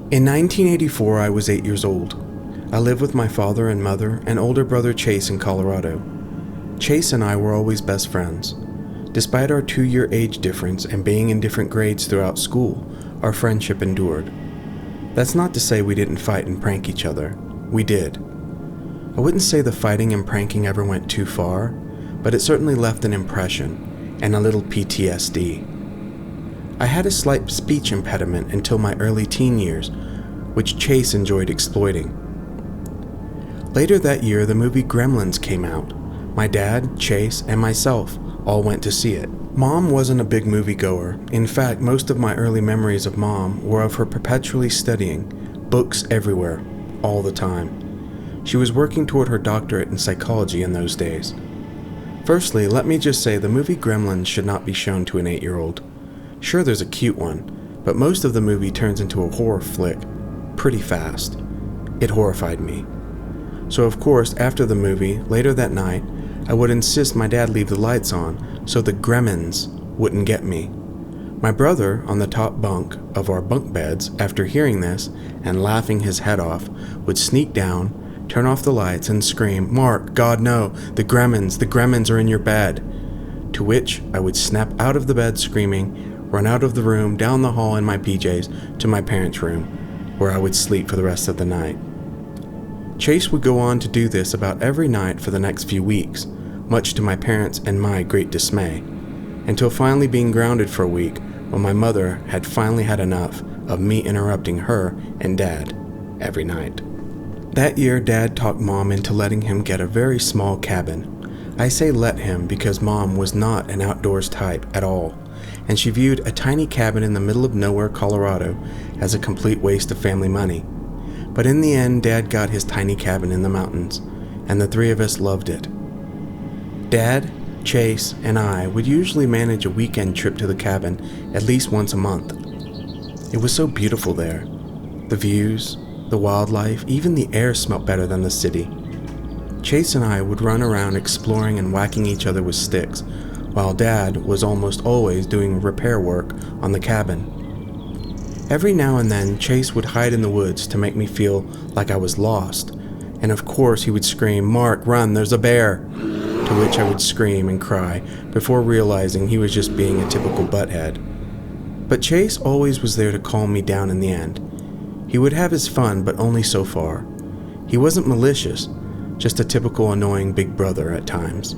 In 1984, I was 8 years old. I lived with my father and mother and older brother Chase in Colorado. Chase and I were always best friends. Despite our 2-year age difference and being in different grades throughout school, our friendship endured. That's not to say we didn't fight and prank each other. We did. I wouldn't say the fighting and pranking ever went too far, but it certainly left an impression and a little PTSD. I had a slight speech impediment until my early teen years, which Chase enjoyed exploiting. Later that year, the movie Gremlins came out. My dad, Chase, and myself all went to see it. Mom wasn't a big moviegoer. In fact, most of my early memories of Mom were of her perpetually studying, books everywhere, all the time. She was working toward her doctorate in psychology in those days. Firstly, let me just say the movie Gremlins should not be shown to an 8-year-old. Sure, there's a cute one, but most of the movie turns into a horror flick pretty fast. It horrified me. So of course, after the movie, later that night, I would insist my dad leave the lights on so the Gremmins wouldn't get me. My brother, on the top bunk of our bunk beds, after hearing this and laughing his head off, would sneak down, turn off the lights, and scream, "Mark, God no, the Gremmins are in your bed." To which I would snap out of the bed screaming, run out of the room, down the hall in my PJs to my parents' room, where I would sleep for the rest of the night. Chase would go on to do this about every night for the next few weeks, much to my parents' and my great dismay, until finally being grounded for a week when my mother had finally had enough of me interrupting her and Dad every night. That year, Dad talked Mom into letting him get a very small cabin. I say let him because Mom was not an outdoors type at all, and she viewed a tiny cabin in the middle of nowhere, Colorado, as a complete waste of family money. But in the end, Dad got his tiny cabin in the mountains, and the three of us loved it. Dad, Chase, and I would usually manage a weekend trip to the cabin at least once a month. It was so beautiful there. The views, the wildlife, even the air smelled better than the city. Chase and I would run around exploring and whacking each other with sticks, while Dad was almost always doing repair work on the cabin. Every now and then, Chase would hide in the woods to make me feel like I was lost, and of course he would scream, "Mark, run, there's a bear!" To which I would scream and cry before realizing he was just being a typical butthead. But Chase always was there to calm me down in the end. He would have his fun, but only so far. He wasn't malicious, just a typical annoying big brother at times.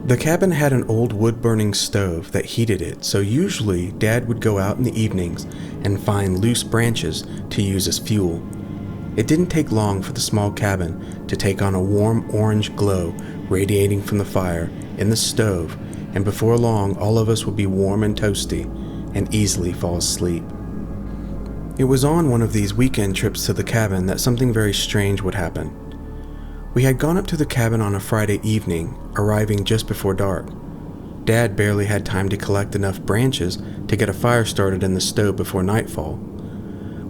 The cabin had an old wood-burning stove that heated it, so usually Dad would go out in the evenings and find loose branches to use as fuel. It didn't take long for the small cabin to take on a warm orange glow radiating from the fire in the stove, and before long all of us would be warm and toasty and easily fall asleep. It was on one of these weekend trips to the cabin that something very strange would happen. We had gone up to the cabin on a Friday evening, arriving just before dark. Dad barely had time to collect enough branches to get a fire started in the stove before nightfall.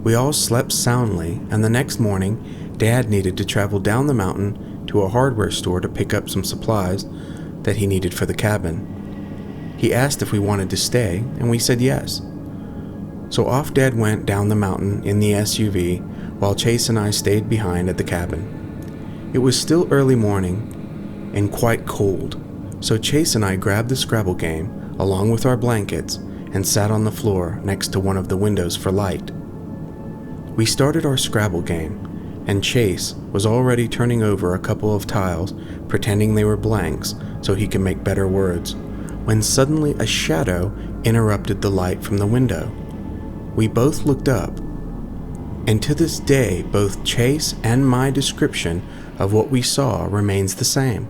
We all slept soundly, and the next morning, Dad needed to travel down the mountain to a hardware store to pick up some supplies that he needed for the cabin. He asked if we wanted to stay, and we said yes. So off Dad went down the mountain in the SUV, while Chase and I stayed behind at the cabin. It was still early morning and quite cold, so Chase and I grabbed the Scrabble game along with our blankets and sat on the floor next to one of the windows for light. We started our Scrabble game, and Chase was already turning over a couple of tiles, pretending they were blanks so he could make better words, when suddenly a shadow interrupted the light from the window. We both looked up, and to this day, both Chase and my description of what we saw remains the same.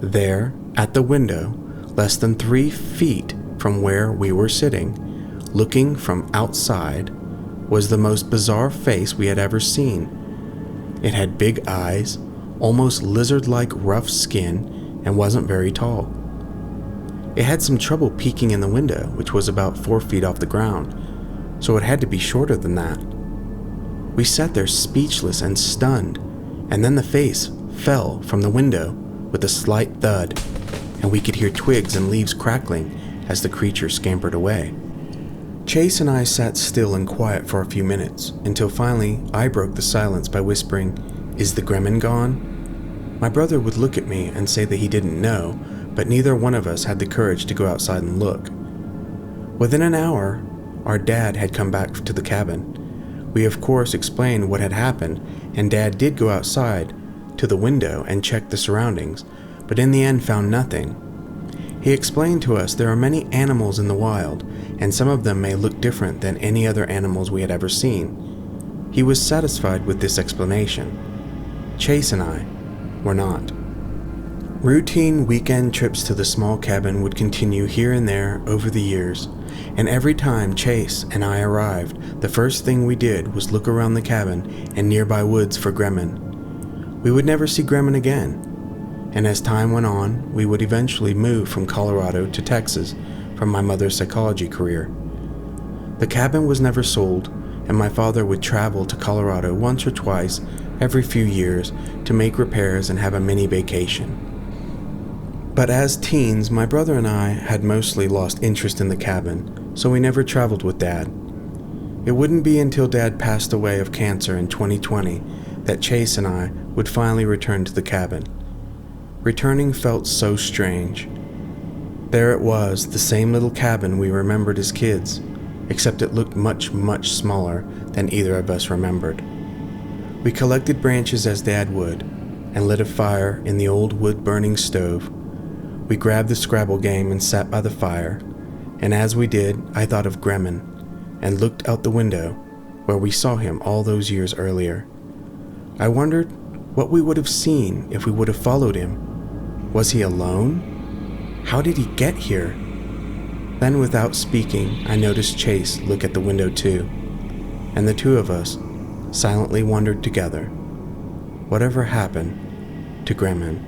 There, at the window, less than 3 feet from where we were sitting, looking from outside, was the most bizarre face we had ever seen. It had big eyes, almost lizard-like rough skin, and wasn't very tall. It had some trouble peeking in the window, which was about 4 feet off the ground, so it had to be shorter than that. We sat there speechless and stunned, and then the face fell from the window with a slight thud, and we could hear twigs and leaves crackling as the creature scampered away. Chase and I sat still and quiet for a few minutes, until finally I broke the silence by whispering, "Is the Gremmin gone?" My brother would look at me and say that he didn't know, but neither one of us had the courage to go outside and look. Within an hour, our dad had come back to the cabin. We of course explained what had happened, and Dad did go outside to the window and check the surroundings, but in the end found nothing. He explained to us there are many animals in the wild, and some of them may look different than any other animals we had ever seen. He was satisfied with this explanation. Chase and I were not. Routine weekend trips to the small cabin would continue here and there over the years, and every time Chase and I arrived, the first thing we did was look around the cabin and nearby woods for Gremmin. We would never see Gremmin again, and as time went on, we would eventually move from Colorado to Texas from my mother's psychology career. The cabin was never sold, and my father would travel to Colorado once or twice every few years to make repairs and have a mini vacation. But as teens, my brother and I had mostly lost interest in the cabin, so we never traveled with Dad. It wouldn't be until Dad passed away of cancer in 2020 that Chase and I would finally return to the cabin. Returning felt so strange. There it was, the same little cabin we remembered as kids, except it looked much, much smaller than either of us remembered. We collected branches as Dad would, and lit a fire in the old wood-burning stove. We grabbed the Scrabble game and sat by the fire, and as we did, I thought of Gremmin, and looked out the window, where we saw him all those years earlier. I wondered what we would have seen if we would have followed him. Was he alone? How did he get here? Then, without speaking, I noticed Chase look at the window too, and the two of us silently wondered together, whatever happened to Gremmin?